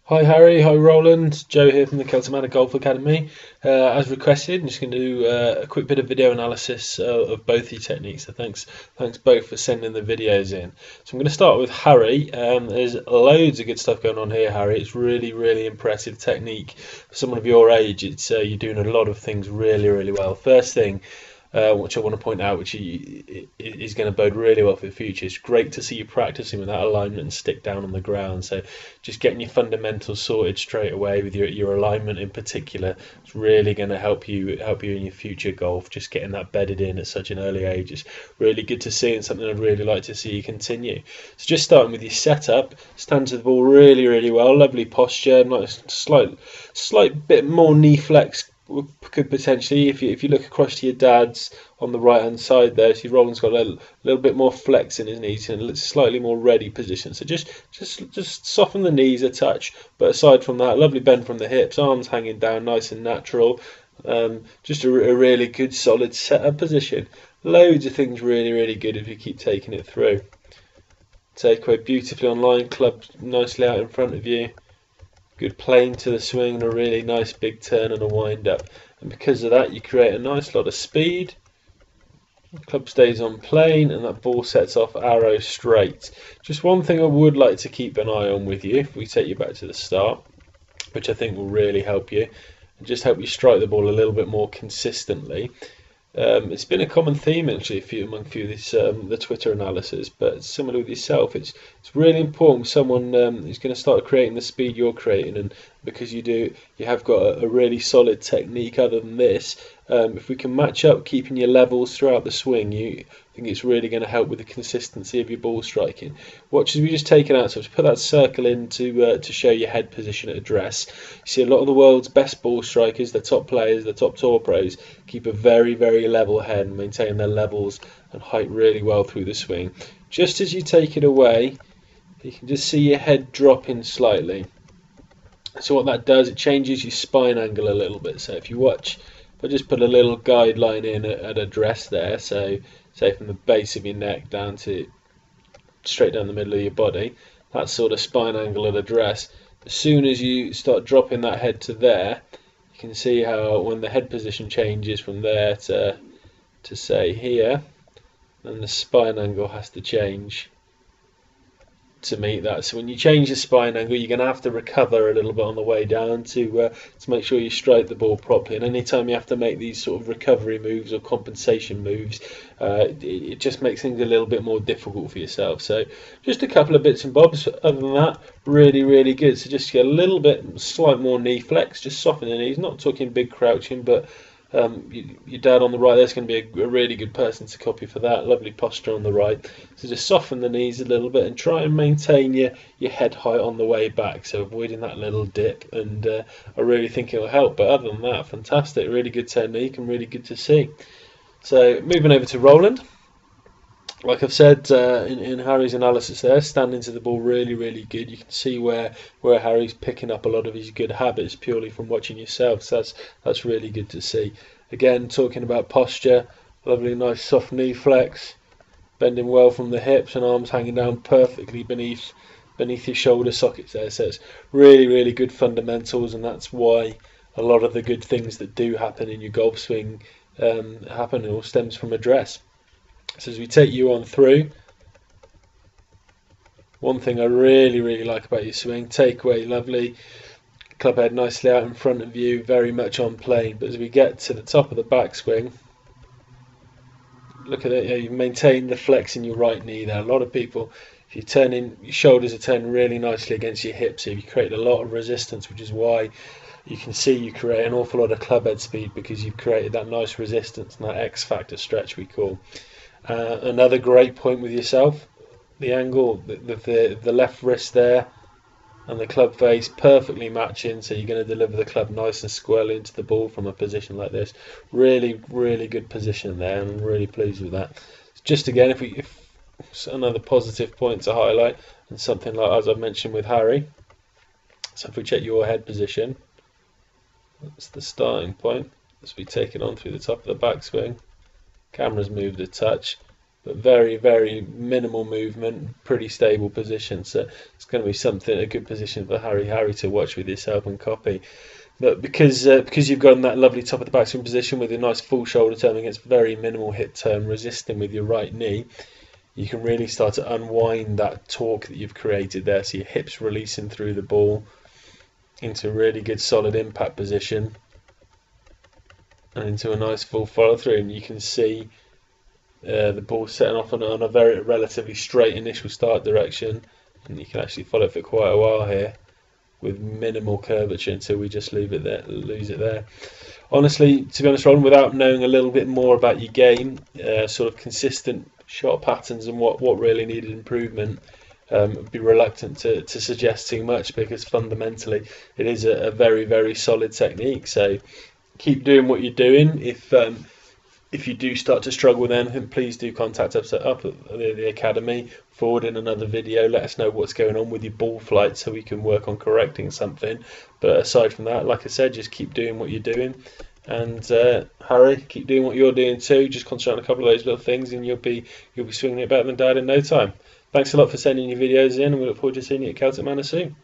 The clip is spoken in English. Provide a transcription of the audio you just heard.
Hi Harry, hi Roland, Joe here from the Celtic Golf Academy. As requested, I'm just going to do a quick bit of video analysis of both your techniques. So thanks both for sending the videos in. So I'm going to start with Harry. There's loads of good stuff going on here, Harry. It's really impressive technique for someone of your age. It's you're doing a lot of things really well. First thing, which I want to point out, which is going to bode really well for the future. It's great to see you practicing with that alignment and stick down on the ground. So just getting your fundamentals sorted straight away with your alignment in particular, it's really going to help you in your future golf. Just getting that bedded in at such an early age is really good to see, and something I'd really like to see you continue. So just starting with your setup, stand to the ball really well, lovely posture, nice slight bit more knee flex could potentially, if you look across to your dad's on the right hand side there, see Roland's got a little bit more flex in his knees and a slightly more ready position. So just soften the knees a touch. But aside from that, lovely bend from the hips, arms hanging down, nice and natural. Just a really good solid setup position. Loads of things really good if you keep taking it through. Takeaway beautifully online, club nicely out in front of you. Good plane to the swing and a really nice big turn and a wind up, and because of that you create a nice lot of speed. The club stays on plane and that ball sets off arrow straight. Just one thing I would like to keep an eye on with you, if we take you back to the start, which I think will really help you and just help you strike the ball a little bit more consistently. It's been a common theme actually among a few of these the Twitter analysis, but similar with yourself, it's really important for someone who's going to start creating the speed you're creating, and because you have got a really solid technique. Other than this, if we can match up keeping your levels throughout the swing, I think it's really going to help with the consistency of your ball striking. Watch as we just take it out, so just put that circle in to show your head position at address. You see a lot of the world's best ball strikers, the top players, the top tour pros, keep a very level head and maintain their levels and height really well through the swing. Just as you take it away, you can just see your head dropping slightly. So what that does, it changes your spine angle a little bit. So if you watch, if I just put a little guideline in at address there, so say from the base of your neck down to straight down the middle of your body, that sort of spine angle at address. As soon as you start dropping that head to there, you can see how when the head position changes from there to say here, then the spine angle has to change to meet that. So when you change the spine angle, you're going to have to recover a little bit on the way down to make sure you strike the ball properly. And anytime you have to make these sort of recovery moves or compensation moves, it just makes things a little bit more difficult for yourself. So just a couple of bits and bobs. Other than that, really good. So just get a little bit slight more knee flex, just soften the knees. Not talking big crouching, but your dad on the right there's going to be a really good person to copy for that. Lovely posture on the right. So just soften the knees a little bit and try and maintain your head height on the way back, so avoiding that little dip, and I really think it will help. But other than that, fantastic, really good technique and really good to see. So moving over to Roland. Like I've said in Harry's analysis there, standing to the ball really good. You can see where Harry's picking up a lot of his good habits purely from watching yourself. So that's really good to see. Again, talking about posture, lovely nice soft knee flex, bending well from the hips and arms hanging down perfectly beneath your shoulder sockets there. So it's really good fundamentals, and that's why a lot of the good things that do happen in your golf swing happen. It all stems from address. So as we take you on through, one thing I really like about your swing, takeaway lovely, club head nicely out in front of you, very much on plane. But as we get to the top of the backswing, look at it, you maintain the flex in your right knee there. A lot of people, if you turn in, your shoulders are turned really nicely against your hips here. You create a lot of resistance, which is why you can see you create an awful lot of club head speed, because you've created that nice resistance and that X factor stretch we call. Another great point with yourself, the angle, the left wrist there and the club face perfectly matching, so you're going to deliver the club nice and squarely into the ball from a position like this. Really good position there, and I'm really pleased with that. Just again, if another positive point to highlight, and something like as I mentioned with Harry, so if we check your head position, that's the starting point as we take it on through the top of the backswing. Camera's moved a touch. but very minimal movement, pretty stable position. So it's going to be something, a good position for Harry to watch with yourself and copy. But because you've got that lovely top of the backswing position with a nice full shoulder turn against very minimal hip turn, resisting with your right knee, you can really start to unwind that torque that you've created there. So your hips releasing through the ball into a really good solid impact position and into a nice full follow through, and you can see the ball setting off on a very relatively straight initial start direction, and you can actually follow it for quite a while here with minimal curvature until we just lose it there. Honestly, to be honest, Roland, without knowing a little bit more about your game, sort of consistent shot patterns and what really needed improvement, I'd be reluctant to suggest too much, because fundamentally it is a very solid technique. So keep doing what you're doing. If you do start to struggle with anything, please do contact us up at the Academy, forward in another video, let us know what's going on with your ball flight so we can work on correcting something. But aside from that, like I said, just keep doing what you're doing. And Harry, keep doing what you're doing too. Just concentrate on a couple of those little things and you'll be swinging it better than Dad in no time. Thanks a lot for sending your videos in, and we look forward to seeing you at Celtic Manor soon.